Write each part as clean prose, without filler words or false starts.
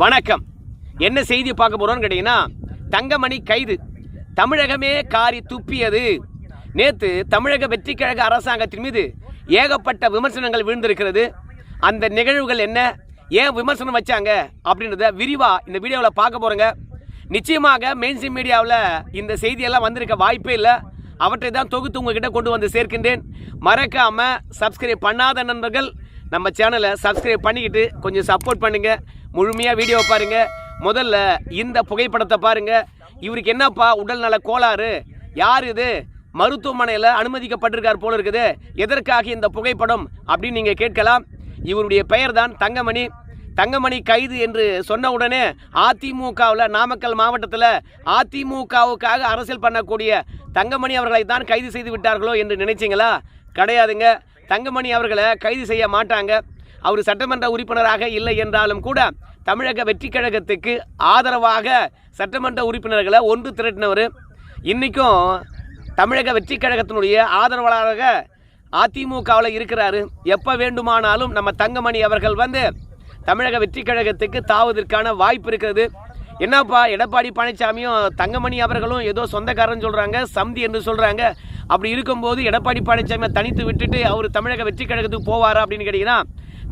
வணக்கம். என்ன செய்தி பார்க்க போறோம்னு கேட்டீங்கன்னா, தங்கமணி கைது, தமிழகமே காரி துப்பியது. நேற்று தமிழக வெற்றி கழக அரசாங்கத்தின் மீது ஏகப்பட்ட விமர்சனங்கள் விழுந்திருக்கிறது. அந்த நிகழ்வுகள் என்ன, ஏன் விமர்சனம் வச்சாங்க அப்படின்றத விரிவா இந்த வீடியோவில் பார்க்க போறோங்க. நிச்சயமாக மெயின்ஸ்ட்ரீம் மீடியாவில் இந்த செய்தியெல்லாம் வந்திருக்க வாய்ப்பே இல்லை. அவற்றை தான் தொகுத்து உங்ககிட்ட கொண்டு வந்து சேர்க்கின்றேன். மறக்காம சப்ஸ்கிரைப் பண்ணாத நண்பர்கள் நம்ம சேனலை சப்ஸ்கிரைப் பண்ணிக்கிட்டு கொஞ்சம் சப்போர்ட் பண்ணுங்க. முழுமையாக வீடியோ பாருங்க. முதல்ல இந்த புகைப்படத்தை பாருங்க. இவருக்கு என்னப்பா உடல்நல கோளாறு, யார் இது, மருத்துவமனையில் அனுமதிக்கப்பட்டிருக்கார் போல இருக்குது, எதற்காக இந்த புகைப்படம் அப்படின்னு நீங்கள் கேட்கலாம். இவருடைய பெயர் தான் தங்கமணி. தங்கமணி கைது என்று சொன்ன உடனே அதிமுகவில் நாமக்கல் மாவட்டத்தில் அதிமுகவுக்காக அரசியல் பண்ணக்கூடிய தங்கமணி அவர்களை தான் கைது செய்து விட்டார்களோ என்று நினைச்சிங்களா? கிடையாதுங்க. தங்கமணி அவர்களை கைது செய்ய மாட்டாங்க. அவர் சட்டமன்ற உறுப்பினராக இல்லை என்றாலும் கூட தமிழக வெற்றி கழகத்துக்கு ஆதரவாக சட்டமன்ற உறுப்பினர்களை ஒன்று திரட்டினவர். இன்றைக்கும் தமிழக வெற்றி கழகத்தினுடைய ஆதரவாளராக அதிமுகவில் இருக்கிறாரு. எப்போ வேண்டுமானாலும் நம்ம தங்கமணி அவர்கள் வந்து தமிழக வெற்றி கழகத்துக்கு தாவதற்கான வாய்ப்பு இருக்கிறது. என்னப்பா எடப்பாடி பழனிசாமியும் தங்கமணி அவர்களும் ஏதோ சொந்தக்காரன்னு சொல்கிறாங்க, சந்தி என்று சொல்கிறாங்க. அப்படி இருக்கும்போது எடப்பாடி பழனிசாமியை தனித்து விட்டுட்டு அவர் தமிழக வெற்றி கழகத்துக்கு போவாரா அப்படின்னு கேட்டிங்கன்னா,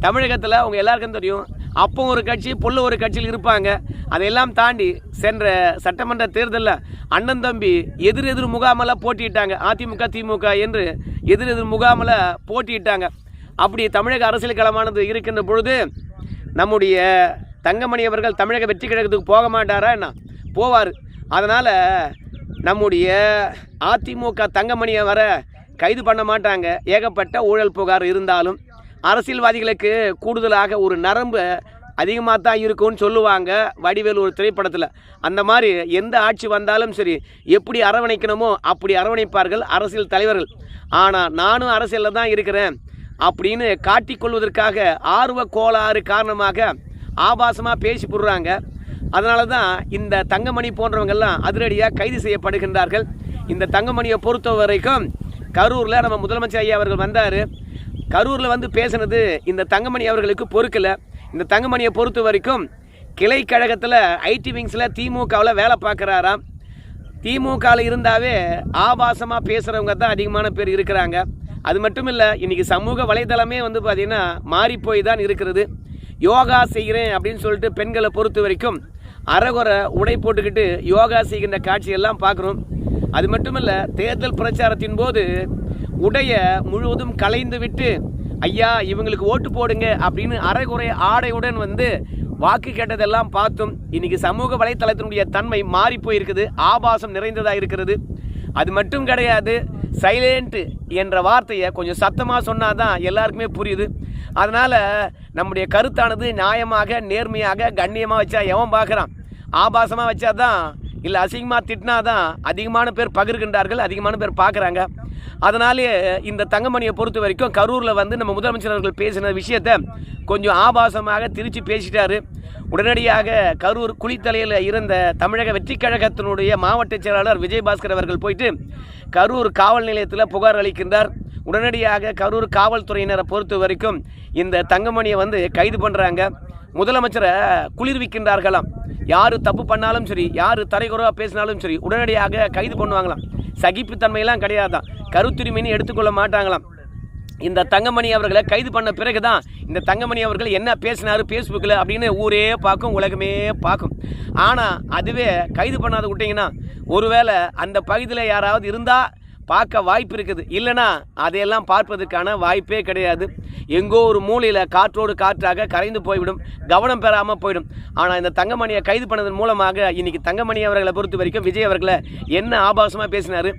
தமிழகத்தில் அவங்க எல்லாருக்கும் தெரியும், அப்போ ஒரு கட்சி பொல்ல ஒரு கட்சியில் இருப்பாங்க. அதையெல்லாம் தாண்டி சென்ற சட்டமன்ற தேர்தலில் அண்ணன் தம்பி எதிர் முகாமில் போட்டியிட்டாங்க. அதிமுக திமுக என்று எதிர் முகாமில் போட்டியிட்டாங்க. அப்படி தமிழக அரசியல் களமானது இருக்கின்ற பொழுது நம்முடைய தங்கமணி அவர்கள் தமிழக வெற்றி கழகத்துக்கு போக மாட்டாரா என்ன? போவார். அதனால் நம்முடைய அதிமுக தங்கமணியை வர கைது பண்ண மாட்டாங்க. ஏகப்பட்ட ஊழல் புகார் இருந்தாலும் அரசியல்வாதிகளுக்கு கூடுதலாக ஒரு நரம்பு அதிகமாக தான் இருக்கும்னு சொல்லுவாங்க வடிவேல் ஒரு திரைப்படத்தில். அந்த மாதிரி எந்த ஆட்சி வந்தாலும் சரி, எப்படி அரவணைக்கணுமோ அப்படி அரவணைப்பார்கள் அரசியல் தலைவர்கள். ஆனால் நானும் அரசியலில் தான் இருக்கிறேன் அப்படின்னு காட்டிக்கொள்வதற்காக ஆர்வ கோளாறு காரணமாக ஆபாசமாக பேசி போடுறாங்க. அதனால தான் இந்த தங்கமணி போன்றவங்கெல்லாம் அதிரடியாக கைது செய்யப்படுகின்றார்கள். இந்த தங்கமணியை பொறுத்த வரைக்கும் கரூரில் நம்ம முதலமைச்சர் ஐயா அவர்கள் வந்தார். கரூரில் வந்து பேசினது இந்த தங்கமணி அவர்களுக்கு பொறுக்கலை. இந்த தங்கமணியை பொறுத்த வரைக்கும் கிளை கழகத்தில் ஐடி விங்ஸில் திமுகவில் வேலை பார்க்குறாராம். திமுகவில் இருந்தாவே ஆபாசமாக பேசுகிறவங்க தான் அதிகமான பேர் இருக்கிறாங்க. அது மட்டும் இல்லை, இன்றைக்கி சமூக வலைதளமே வந்து பார்த்திங்கன்னா மாறி போய் தான் இருக்கிறது. யோகா செய்கிறேன் அப்படின்னு சொல்லிட்டு பெண்களை பொறுத்த வரைக்கும் அரைகுறை உடை போட்டுக்கிட்டு யோகா செய்கின்ற காட்சியெல்லாம் பார்க்குறோம். அது மட்டும் இல்லை, தேர்தல் பிரச்சாரத்தின் போது உடைய முழுவதும் கலைந்து விட்டு ஐயா இவங்களுக்கு ஓட்டு போடுங்க அப்படின்னு அரைகுறை ஆடையுடன் வந்து வாக்கு கேட்டதெல்லாம் பார்த்தோம். இன்றைக்கி சமூக வலைத்தளத்தினுடைய தன்மை மாறி போயிருக்குது, ஆபாசம் நிறைந்ததாக இருக்கிறது. அது மட்டும் கிடையாது, சைலண்ட் என்ற வார்த்தையை கொஞ்சம் சத்தமாக சொன்னால் தான் எல்லாருக்குமே புரியுது. அதனால் நம்முடைய கருத்தானது நியாயமாக நேர்மையாக கண்ணியமாக வச்சா எவன் பார்க்குறான்? ஆபாசமாக வச்சா தான், இல்லை அசிங்கமாக திட்டினா தான் அதிகமான பேர் பகிர்கின்றார்கள், அதிகமான பேர் பார்க்குறாங்க. அதனாலே இந்த தங்கமணியை பொறுத்த வரைக்கும் கரூரில் வந்து நம்ம முதலமைச்சர் அவர்கள் பேசின விஷயத்தை கொஞ்சம் ஆபாசமாக திருச்சி பேசிட்டாரு. உடனடியாக கரூர் குளித்தலையில் இருந்த தமிழக வெற்றி கழகத்தினுடைய மாவட்ட செயலாளர் விஜயபாஸ்கர் அவர்கள் போயிட்டு கரூர் காவல் நிலையத்தில் புகார் அளிக்கின்றார். உடனடியாக கரூர் காவல்துறையினரை பொறுத்த வரைக்கும் இந்த தங்கமணியை வந்து கைது பண்ணுறாங்க. முதலமைச்சரை குளிர்விக்கின்றார்களாம். யார் தப்பு பண்ணாலும் சரி, யார் தரைக்குறைவாக பேசினாலும் சரி உடனடியாக கைது பண்ணுவாங்களாம். சகிப்புத்தன்மையெல்லாம் கிடையாதான், கருத்துரிமைன்னு எடுத்துக்கொள்ள மாட்டாங்களாம். இந்த தங்கமணி அவர்களை கைது பண்ண பிறகு தான் இந்த தங்கமணி அவர்கள் என்ன பேசினார் ஃபேஸ்புக்கில் அப்படின்னு ஊரே பார்க்கும், உலகமே பார்க்கும். ஆனால் அதுவே கைது பண்ணாத விட்டிங்கன்னா ஒருவேளை அந்த பகுதியில் யாராவது இருந்தால் பார்க்க வாய்ப்பு இருக்குது, இல்லைனா அதையெல்லாம் பார்ப்பதற்கான வாய்ப்பே கிடையாது. எங்கோ ஒரு மூலையில் காற்றோடு காற்றாக கரைந்து போய்விடும், கவனம் பெறாமல் போயிடும். ஆனால் இந்த தங்கமணியை கைது பண்ணதன் மூலமாக இன்றைக்கி தங்கமணி அவர்களை பொறுத்த வரைக்கும் விஜய் அவர்களை என்ன ஆபாசமாக பேசினார்.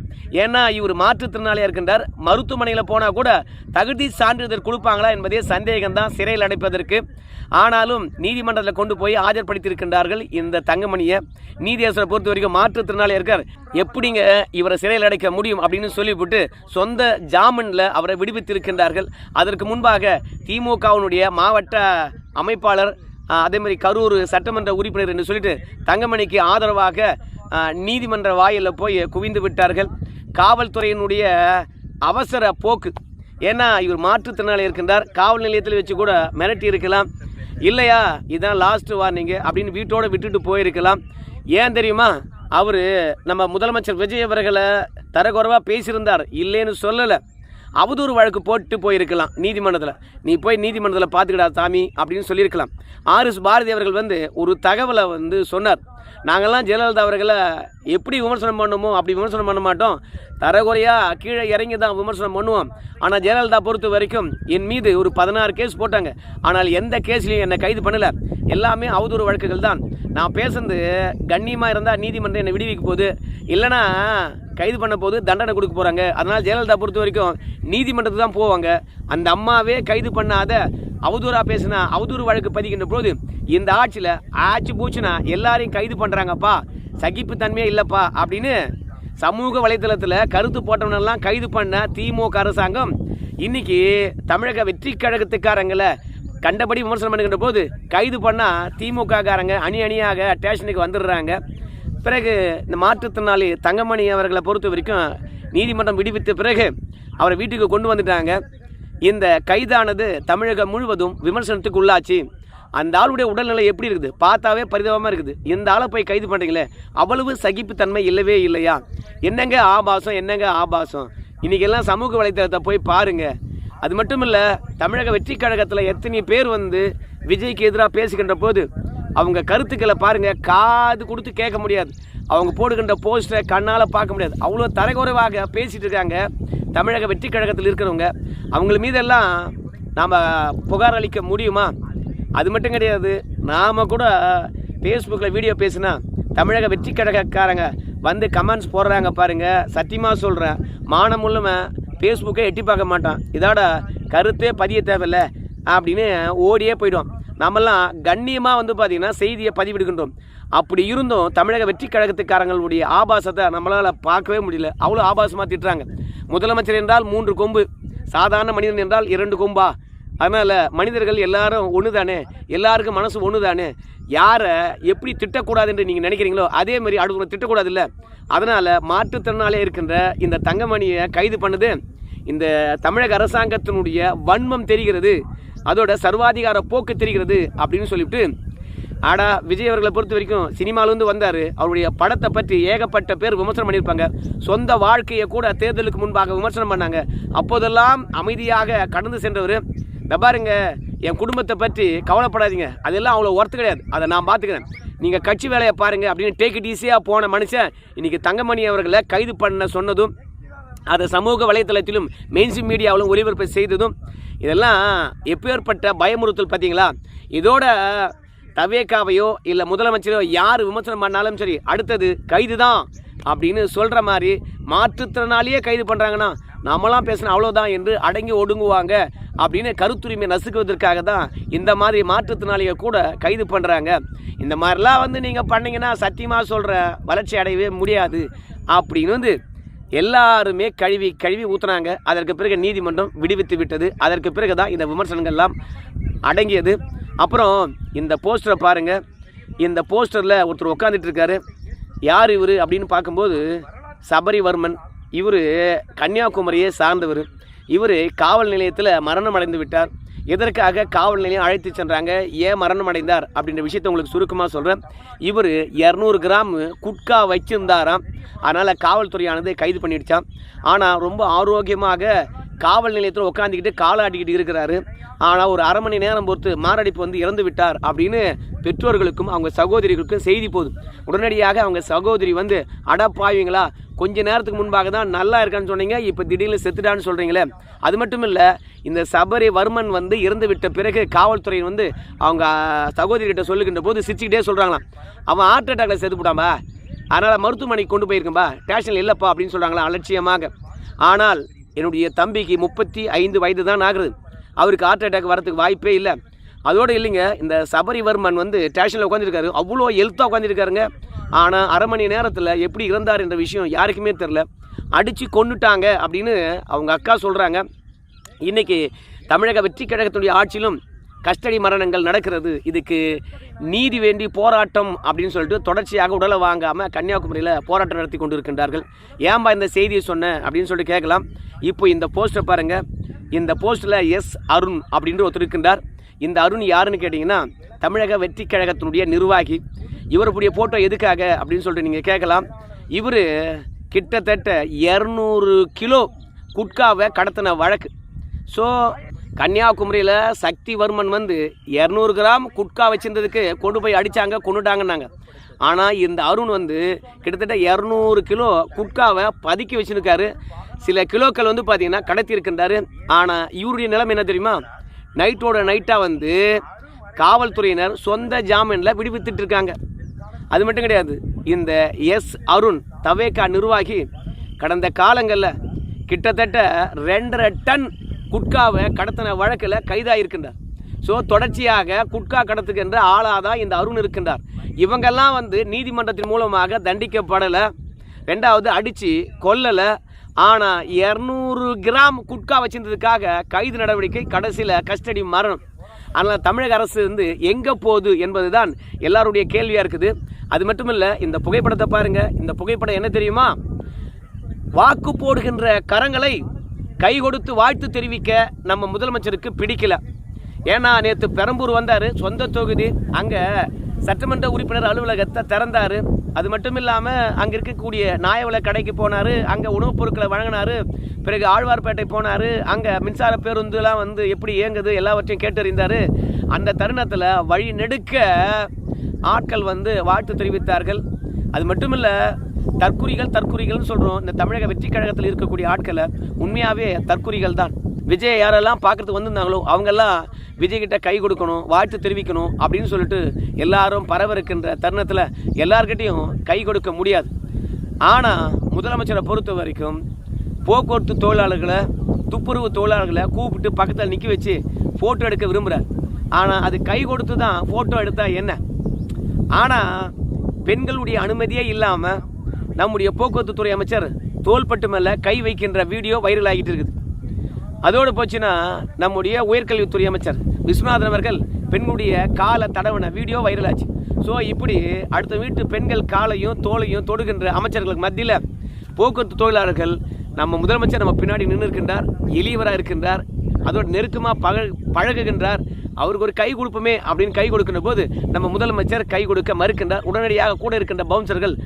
ஏன்னா இவர் மாற்றுத்திறனாளியாக இருக்கின்றார். மருத்துவமனையில் போனால் கூட தகுதி சான்றிதழ் கொடுப்பாங்களா என்பதே சந்தேகம்தான் சிறையில் அடைப்பதற்கு. ஆனாலும் நீதிமன்றத்தில் கொண்டு போய் ஆஜர்படுத்தியிருக்கின்றார்கள் இந்த தங்கமணியை. நீதியரசரை பொறுத்த வரைக்கும் மாற்றுத்திறனாளியாக இருக்கார், எப்படிங்க இவரை சிறையில் அடைக்க முடியும் அப்படின்னு சொல்லிவிட்டு சொந்த ஜாமீனில் அவரை விடுவித்திருக்கின்றார்கள். அதற்கு முன்பாக திமுகவினுடைய மாவட்ட அமைப்பாளர், அதேமாதிரி கரூர் சட்டமன்ற உறுப்பினர் என்று சொல்லிட்டு தங்கமணிக்கு ஆதரவாக நீதிமன்ற வாயிலில் போய் குவிந்து விட்டார்கள். காவல்துறையினுடைய அவசர போக்கு, ஏன்னா இவர் மாற்றுத்திறனாளி இருக்கின்றார், காவல் நிலையத்தில் வச்சு கூட மிரட்டி இருக்கலாம். இல்லையா இதுதான் லாஸ்ட் வார்னிங் அப்படின்னு வீட்டோடு விட்டுட்டு போயிருக்கலாம். ஏன் தெரியுமா, அவர் நம்ம முதலமைச்சர் விஜய் அவர்களை தரக்குறைவாக பேசியிருந்தார், இல்லைன்னு சொல்லலை. அவதூறு வழக்கு போட்டு போயிருக்கலாம் நீதிமன்றத்தில். நீ போய் நீதிமன்றத்தில் பார்த்துக்கிடா சாமி அப்படின்னு சொல்லியிருக்கலாம். ஆர்எஸ் பாரதி அவர்கள் வந்து ஒரு தகவலை வந்து சொன்னார். நாங்கள்லாம் ஜெயலலிதா அவர்களை எப்படி விமர்சனம் பண்ணுமோ அப்படி விமர்சனம் பண்ண மாட்டோம், தரக்குறையாக கீழே இறங்கி தான் விமர்சனம் பண்ணுவோம். ஆனால் ஜெயலலிதா பொறுத்த வரைக்கும் என் மீது ஒரு 16 கேஸ் போட்டாங்க, ஆனால் எந்த கேஸ்லையும் என்னை கைது பண்ணலை, எல்லாமே அவதூறு வழக்குகள் தான். நான் பேசுறது கண்ணியமாக இருந்தால் நீதிமன்றம் என்னை விடுவிக்க போகுது, இல்லைனா கைது பண்ண போது தண்டனை கொடுக்க போகிறாங்க. அதனால் ஜெயலலிதா பொறுத்த வரைக்கும் நீதிமன்றத்துக்கு தான் போவாங்க. அந்த அம்மாவே கைது பண்ணாத அவதூறாக பேசினா அவதூறு வழக்கு பதிக்கின்ற போது இந்த ஆட்சியில் ஆட்சி பூச்சுனா எல்லாரையும் கைது பண்ணுறாங்கப்பா, சகிப்புத்தன்மையே இல்லைப்பா அப்படின்னு சமூக வலைத்தளத்தில் கருத்து போட்டவனெல்லாம் கைது பண்ண திமுக அரசாங்கம் இன்னைக்கு தமிழக வெற்றி கழகத்துக்காரங்களை கண்டபடி விமர்சனம் பண்ணுகின்ற போது கைது பண்ணால் திமுககாரங்க அணி அணியாக ஸ்டேஷனுக்கு வந்துடுறாங்க. பிறகு இந்த மாற்றுத்திறனாளி தங்கமணி அவர்களை பொறுத்த வரைக்கும் நீதிமன்றம் விடுவித்த பிறகு அவரை வீட்டுக்கு கொண்டு வந்துட்டாங்க. இந்த கைதானது தமிழகம் முழுவதும் விமர்சனத்துக்கு உள்ளாச்சு. அந்த ஆளுடைய உடல்நிலை எப்படி இருக்குது, பார்த்தாவே பரிதாபமாக இருக்குது. இந்த ஆளை போய் கைது பண்ணுறீங்களே, அவ்வளவு சகிப்புத்தன்மை இல்லவே இல்லையா? என்னங்க ஆபாசம், என்னங்க ஆபாசம். இன்றைக்கெல்லாம் சமூக வலைத்தளத்தை போய் பாருங்கள். அது மட்டும் இல்லை, தமிழக வெற்றி கழகத்தில் எத்தனை பேர் வந்து விஜய்க்கு எதிராக பேசுகின்ற போது அவங்க கருத்துக்களை பாருங்கள், காது கொடுத்து கேட்க முடியாது. அவங்க போடுகின்ற போஸ்டரை கண்ணால் பார்க்க முடியாது. அவ்வளோ தரக்குறைவாக பேசிகிட்டு இருக்காங்க தமிழக வெற்றி கழகத்தில் இருக்கிறவங்க. அவங்கள மீதெல்லாம் நாம் புகார் அளிக்க முடியுமா? அது மட்டும் கிடையாது, நாம் கூட ஃபேஸ்புக்கில் வீடியோ பேசுனா தமிழக வெற்றி கழகக்காரங்க வந்து கமெண்ட்ஸ் போடுறாங்க பாருங்கள். சத்தியமாக சொல்கிறேன், மானம் உள்ளவன் ஃபேஸ்புக்கை எட்டி பார்க்க மாட்டான், இதோட கருத்தே பதிய தேவையில்லை அப்படின்னு ஓடியே போய்டும். நம்மெல்லாம் கண்ணியமாக வந்து பார்த்திங்கன்னா செய்தியை பதிவிடுகின்றோம். அப்படி இருந்தும் தமிழக வெற்றி கழகத்துக்காரங்களுடைய ஆபாசத்தை நம்மளால் பார்க்கவே முடியல. அவ்வளோ ஆபாசமாக திட்டுறாங்க. முதலமைச்சர் என்றால் 3 கொம்பு, சாதாரண மனிதன் என்றால் 2 கொம்பா? அதனால் மனிதர்கள் எல்லாரும் ஒன்று தானே, எல்லாருக்கும் மனசு ஒன்று தானே. யாரை எப்படி திட்டக்கூடாது என்று நீங்கள் நினைக்கிறீங்களோ அதே மாதிரி அடுத்த திட்டக்கூடாது இல்லை. அதனால் மாற்றுத்திறனாலே இருக்கின்ற இந்த தங்கமணியை கைது பண்ணுது இந்த தமிழக அரசாங்கத்தினுடைய வன்மம் தெரிகிறது, அதோட சர்வாதிகார போக்கு தெரிகிறது அப்படின்னு சொல்லிவிட்டு, ஆடா விஜய் அவர்களை பொறுத்த வரைக்கும் சினிமாவிலேருந்து வந்தார், அவருடைய படத்தை பற்றி ஏகப்பட்ட பேர் விமர்சனம் பண்ணியிருப்பாங்க. சொந்த வாழ்க்கையை கூட தேர்தலுக்கு முன்பாக விமர்சனம் பண்ணாங்க. அப்போதெல்லாம் அமைதியாக கடந்து சென்றவர், இந்த பாருங்க என் குடும்பத்தை பற்றி கவலைப்படாதீங்க, அதெல்லாம் அவ்வளோ ஒர்த்து கிடையாது, அதை நான் பார்த்துக்கிறேன், நீங்கள் கட்சி வேலையை பாருங்கள் அப்படின்னு டேக் இட் ஈஸியாக போன மனுஷன் இன்றைக்கி தங்கமணி அவர்களை கைது பண்ண சொன்னதும், அதை சமூக வலைத்தளத்திலும் மெயின்ஸ்ட்ரீம் மீடியாவிலும் ஒளிபரப்பு செய்ததும், இதெல்லாம் எப்பேற்பட்ட பயமுறுத்தல் பார்த்தீங்களா? இதோட தவேகாவையோ இல்லை முதலமைச்சரோ யார் விமர்சனம் பண்ணாலும் சரி அடுத்தது கைது தான் அப்படின்னு சொல்கிற மாதிரி மாற்றுத்திறனாளியே கைது பண்ணுறாங்கன்னா நம்மளாம் பேசினா அவ்வளோதான் என்று அடங்கி ஒடுங்குவாங்க அப்படின்னு கருத்துரிமை நசுக்குவதற்காக தான் இந்த மாதிரி மாற்றுத்திறனாளிகள் கூட கைது பண்ணுறாங்க. இந்த மாதிரிலாம் வந்து நீங்கள் பண்ணிங்கன்னா சத்தியமாக சொல்கிற வளர்ச்சி அடையவே முடியாது அப்படின்னு வந்து எல்லாருமே கழுவி ஊற்றுனாங்க. அதற்கு பிறகு நீதிமன்றம் விடுவித்து விட்டது. அதற்கு பிறகு தான் இந்த விமர்சனங்கள்லாம் அடங்கியது. அப்புறம் இந்த போஸ்டரை பாருங்கள். இந்த போஸ்டரில் ஒருத்தர் உட்காந்துட்டு இருக்காரு. யார் இவர் அப்படின்னு பார்க்கும்போது சபரிவர்மன். இவர் கன்னியாகுமரியை சார்ந்தவர். இவர் காவல் நிலையத்தில் மரணம் அடைந்து விட்டார். எதற்காக காவல் நிலையம் அழைத்து சென்றாங்க, ஏன் மரணம் அடைந்தார் அப்படின்ற விஷயத்தை உங்களுக்கு சுருக்கமாக சொல்கிறேன். இவர் 200 கிராம் குட்கா வச்சுருந்தாராம். அதனால் காவல்துறையானது கைது பண்ணிடுச்சான். ஆனால் ரொம்ப ஆரோக்கியமாக காவல் நிலையத்தில் உட்காந்துக்கிட்டு காலாட்டிக்கிட்டு இருக்கிறாரு. ஆனால் ஒரு அரை மணி நேரம் பொறுத்து மாரடைப்பு வந்து இறந்து விட்டார் அப்படின்னு பெற்றோர்களுக்கும் அவங்க சகோதரிகளுக்கும் செய்தி போகுது. உடனடியாக அவங்க சகோதரி வந்து அடப்பாவீங்களா, கொஞ்ச நேரத்துக்கு முன்பாக தான் நல்லா இருக்கான்னு சொன்னீங்க, இப்போ திடீர்னு செத்துட்டான்னு சொல்கிறீங்களே. அது மட்டும் இல்லை, இந்த சபரிவர்மன் வந்து இறந்து விட்ட பிறகு காவல்துறை வந்து அவங்க சகோதரிகிட்ட சொல்லுகின்ற போது சிரிச்சுக்கிட்டே சொல்கிறாங்களாம், அவன் ஹார்ட் அட்டாக்ல செத்து போட்டாம்பா, அதனால் மருத்துவமனைக்கு கொண்டு போயிருக்கேன்பா, ஸ்டேஷனில் இல்லைப்பா அப்படின்னு சொல்கிறாங்களா அலட்சியமாக. ஆனால் என்னுடைய தம்பிக்கு 35 வயது தான் ஆகுது, அவருக்கு ஹார்ட் அட்டாக் வரதுக்கு வாய்ப்பே இல்லை. அதோடு இல்லைங்க, இந்த சபரிவர்மன் வந்து ஸ்டேஷனில் உட்காந்துருக்காரு, அவ்வளோ ஹெல்த்தாக உட்காந்துருக்காருங்க. ஆனால் அரை மணி நேரத்தில் எப்படி இறந்தார் என்ற விஷயம் யாருக்குமே தெரில. அடித்து கொண்டுட்டாங்க அப்படின்னு அவங்க அக்கா சொல்கிறாங்க. இன்றைக்கி தமிழக வெற்றி கழகத்துடைய ஆட்சியிலும் கஸ்டடி மரணங்கள் நடக்கிறது. இதுக்கு நீதி வேண்டி போராட்டம் அப்படின்னு சொல்லிட்டு தொடர்ச்சியாக உடலை வாங்காமல் கன்னியாகுமரியில் போராட்டம் நடத்தி கொண்டு இருக்கின்றார்கள். ஏன்பா இந்த செய்தியை சொன்னேன் அப்படின்னு சொல்லிட்டு கேட்கலாம். இப்போ இந்த போஸ்டரை பாருங்கள். இந்த போஸ்ட்டில் எஸ் அருண் அப்படின்ற ஒருத்தர் இருக்கின்றார். இந்த அருண் யாருன்னு கேட்டிங்கன்னா தமிழக வெற்றி கழகத்தினுடைய நிர்வாகி. இவருடைய ஃபோட்டோ எதுக்காக அப்படின்னு சொல்லிட்டு நீங்கள் கேட்கலாம். இவர் கிட்டத்தட்ட 200 கிலோ குட்காவை கடத்தின வழக்கு. ஸோ கன்னியாகுமரியில் சக்திவர்மன் வந்து 200 கிராம் குட்கா வச்சிருந்ததுக்கு கொண்டு போய் அடித்தாங்க, கொண்டுட்டாங்கன்னாங்க. ஆனால் இந்த அருண் வந்து கிட்டத்தட்ட 200 கிலோ குட்காவை பதுக்கி வச்சுருக்காரு. சில கிலோக்கள் வந்து பார்த்திங்கன்னா கடத்தியிருக்கின்றாரு. ஆனால் இவருடைய நிலைமை என்ன தெரியுமா? நைட்டோட நைட்டாக வந்து காவல்துறையினர் சொந்த ஜாமீனில் விடுவித்துட்டு இருக்காங்க. அது மட்டும் கிடையாது, இந்த அருண் தவேகா நிர்வாகி கடந்த காலங்களில் கிட்டத்தட்ட 2.5 டன் குட்காவை கடத்தின வழக்கில் கைதாகிருக்கின்றார். ஸோ தொடர்ச்சியாக குட்கா கடத்துகின்ற ஆளாக தான் இந்த அருண் இருக்கின்றார். இவங்கெல்லாம் வந்து நீதிமன்றத்தின் மூலமாக தண்டிக்கப்படலை, ரெண்டாவது அடித்து கொல்லலை. ஆனால் 200 கிராம் குட்கா வச்சிருந்ததுக்காக கைது நடவடிக்கை, கடைசியில் கஸ்டடி மரணம். அதனால் தமிழக அரசு வந்து எங்கே போகுது என்பது தான் எல்லாருடைய கேள்வியாக இருக்குது. அது மட்டும் இல்லை, இந்த புகைப்படத்தை பாருங்கள். இந்த புகைப்படம் என்ன தெரியுமா? வாக்கு போடுகின்ற கரங்களை கை கொடுத்து வாழ்த்து தெரிவிக்க நம்ம முதலமைச்சருக்கு பிடிக்கல. ஏன்னா நேற்று பெரம்பூர் வந்தார், சொந்த தொகுதி, அங்கே சட்டமன்ற உறுப்பினர் அலுவலகத்தை திறந்தார். அது மட்டும் இல்லாமல் அங்கே இருக்கக்கூடிய நியாய கடைக்கு போனார், அங்கே உணவுப் பொருட்களை வழங்கினார். பிறகு ஆழ்வார்பேட்டை போனார், அங்கே மின்சார பேருந்துலாம் வந்து எப்படி இயங்குது எல்லாவற்றையும் கேட்டறிந்தார். அந்த தருணத்தில் வழி நெடுக்க ஆட்கள் வந்து வாழ்த்து தெரிவித்தார்கள். அது மட்டும் இல்லை, தற்குறிகள்னு சொல்கிறோம். இந்த தமிழக வெற்றி கழகத்தில் இருக்கக்கூடிய ஆட்களை உண்மையாகவே தற்குறிகள் தான். விஜய் யாரெல்லாம் பார்க்குறதுக்கு வந்திருந்தாங்களோ அவங்கெல்லாம் விஜய்கிட்ட கை கொடுக்கணும், வாழ்த்து தெரிவிக்கணும் அப்படின்னு சொல்லிட்டு எல்லாரும் பரவ தருணத்தில் எல்லார்கிட்டையும் கை கொடுக்க முடியாது. ஆனால் முதலமைச்சரை பொறுத்த வரைக்கும் போக்குவரத்து தொழிலாளர்களை, துப்புரவு தொழிலாளர்களை கூப்பிட்டு பக்கத்தில் நிற்க வச்சு ஃபோட்டோ எடுக்க விரும்புகிறார். ஆனால் அது கை கொடுத்து தான் ஃபோட்டோ எடுத்தால் என்ன? ஆனால் பெண்களுடைய அனுமதியே இல்லாமல் நம்முடைய போக்குவரத்து துறை அமைச்சர் தோள்பட்டு மேலே கை வைக்கின்ற வீடியோ வைரல் ஆகிட்டு இருக்குது. அதோடு போச்சுன்னா நம்முடைய உயர்கல்வித்துறை அமைச்சர் விஸ்வநாதன் அவர்கள் பெண்களுடைய காலை தடவின வீடியோ வைரல் ஆச்சு. ஸோ இப்படி அடுத்த வீட்டு பெண்கள் காலையும் தோலையும் தொடுகின்ற அமைச்சர்களுக்கு மத்தியில் போக்குவரத்து தொழிலாளர்கள் நம்ம முதலமைச்சர் நம்ம பின்னாடி நின்று இருக்கின்றார், எளியவராக இருக்கின்றார், அதோடு நெருக்கமாக பழகுகின்றார். அவருக்கு ஒரு கை கொடுப்போமே அப்படின்னு கை கொடுக்கின்ற போது நம்ம முதலமைச்சர் கை கொடுக்க மறுக்கின்றார். உடனடியாக கூட இருக்கின்ற பவுன்சர்கள்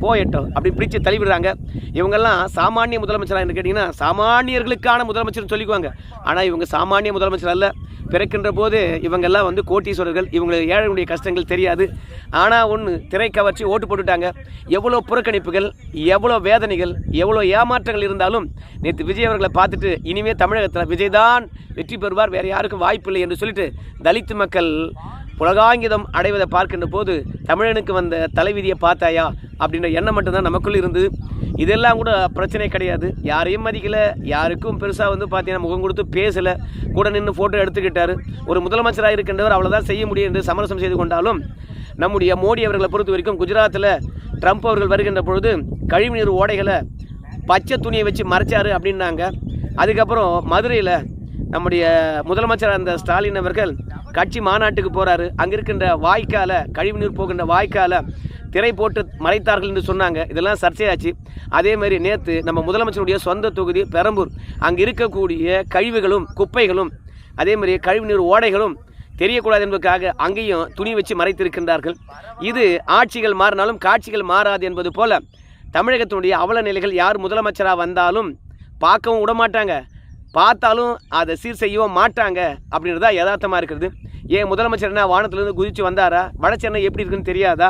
போயட்டும் அப்படி பிடிச்சி தள்ளிவிடுறாங்க. இவங்கெல்லாம் சாமானிய முதலமைச்சராக என்று கேட்டிங்கன்னா சாமானியர்களுக்கான முதலமைச்சர்னு சொல்லிக்குவாங்க. ஆனால் இவங்க சாமானிய முதலமைச்சர் அல்ல. பிறக்கின்ற போது இவங்கெல்லாம் வந்து கோட்டீஸ்வரர்கள். இவங்களுக்கு ஏழைகளுடைய கஷ்டங்கள் தெரியாது. ஆனால் ஒன்று, திரைக்க வச்சு ஓட்டு போட்டுட்டாங்க. எவ்வளோ புறக்கணிப்புகள், எவ்வளோ வேதனைகள், எவ்வளோ ஏமாற்றங்கள் இருந்தாலும் நேற்று விஜய் அவர்களை பார்த்துட்டு இனிமேல் தமிழகத்தில் விஜய் தான் வெற்றி பெறுவார், வேறு யாருக்கும் வாய்ப்பு இல்லை என்று சொல்லிட்டு தலித்து மக்கள் புலகாங்கிதம் அடைவதை பார்க்கின்ற போது தமிழனுக்கு வந்த தலைவிதியை பார்த்தாயா அப்படின்ற எண்ணம் மட்டும்தான் நமக்குள்ளே இருந்தது. இதெல்லாம் கூட பிரச்சனை கிடையாது. யாரையும் மதிக்கலை, யாருக்கும் பெருசாக வந்து பார்த்தீங்கன்னா முகம் கொடுத்து பேசலை, கூட நின்று ஃபோட்டோ எடுத்துக்கிட்டார். ஒரு முதலமைச்சராக இருக்கின்றவர் அவ்வளோதான் செய்ய முடியும் என்று சமரசம் செய்து கொண்டாலும் நம்முடைய மோடி அவர்களை பொறுத்த வரைக்கும் குஜராத்தில் ட்ரம்ப் அவர்கள் வருகின்ற பொழுது கழிவுநீர் ஓடைகளை பச்சை துணியை வச்சு மறைச்சாரு அப்படின்னாங்க. அதுக்கப்புறம் மதுரையில் நம்முடைய முதலமைச்சர் அந்த ஸ்டாலின் அவர்கள் கட்சி மாநாட்டுக்கு போகிறாரு. அங்கே இருக்கின்ற வாய்க்கால, கழிவுநீர் போகின்ற வாய்க்கால திரை போட்டு மறைத்தார்கள் என்று சொன்னாங்க. இதெல்லாம் சர்ச்சையாச்சு. அதேமாதிரி நேற்று நம்ம முதலமைச்சருடைய சொந்த தொகுதி பெரம்பூர், அங்கே இருக்கக்கூடிய கழிவுகளும் குப்பைகளும் அதேமாதிரி கழிவுநீர் ஓடைகளும் தெரியக்கூடாது என்பதற்காக அங்கேயும் துணி வச்சு மறைத்திருக்கின்றார்கள். இது ஆட்சிகள் மாறினாலும் காட்சிகள் மாறாது என்பது போல தமிழகத்தினுடைய அவல நிலைகள் யார் முதலமைச்சராக வந்தாலும் பார்க்கவும் விடமாட்டாங்க, பார்த்தாலும் அதை சீர் செய்யவும் மாட்டாங்க அப்படின்றதா யதார்த்தமாக இருக்கிறது. ஏன் முதலமைச்சர் என்ன வானத்திலிருந்து குதித்து வந்தாரா? வடசென்னை எப்படி இருக்குன்னு தெரியாதா?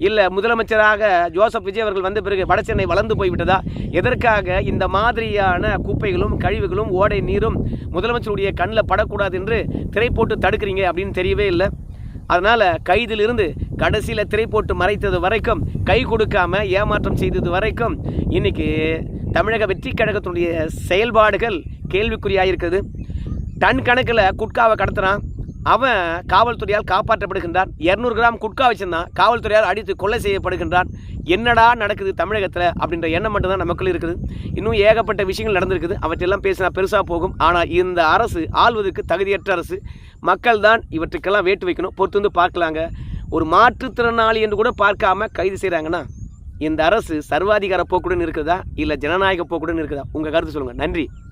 இல்லை முதலமைச்சராக ஜோசப் விஜய் அவர்கள் வந்த பிறகு வடசென்னை வளர்ந்து போய்விட்டதா? எதற்காக இந்த மாதிரியான குப்பைகளும் கழிவுகளும் ஓடை நீரும் முதலமைச்சருடைய கண்ணில் படக்கூடாது என்று திரை போட்டு தடுக்கிறீங்க அப்படின்னு தெரியவே இல்லை. அதனால் கைதிலிருந்து கடைசியில் திரை போட்டு மறைத்தது வரைக்கும், கை கொடுக்காம ஏமாற்றம் செய்தது வரைக்கும் இன்றைக்கி தமிழக வெற்றி கழகத்தினுடைய செயல்பாடுகள் கேள்விக்குறியாக இருக்குது. டன் கணக்கில் குட்காவை கடத்துகிறான், அவன் காவல்துறையால் காப்பாற்றப்படுகின்றான். 200 கிராம் குட்கா வச்சுருந்தான், காவல்துறையால் அடித்து கொலை செய்யப்படுகின்றான். என்னடா நடக்குது தமிழகத்தில் அப்படின்ற எண்ணம் மட்டும்தான் நமக்குள்ள இருக்குது. இன்னும் ஏகப்பட்ட விஷயங்கள் நடந்திருக்குது, அவற்றெல்லாம் பேசினா பெருசாக போகும். ஆனால் இந்த அரசு ஆள்வதற்கு தகுதியற்ற அரசு. மக்கள் தான் இவற்றுக்கெல்லாம் வேட்டு வைக்கணும். பொறுத்து வந்து பார்க்கலாங்க. ஒரு மாற்றுத்திறனாளி என்று கூட பார்க்காம கைது செய்கிறாங்கன்னா இந்த அரசு சர்வாதிகார போக்குடன் இருக்குதா இல்லை ஜனநாயக போக்குடன் இருக்குதா? உங்கள் கருத்து சொல்லுங்கள். நன்றி.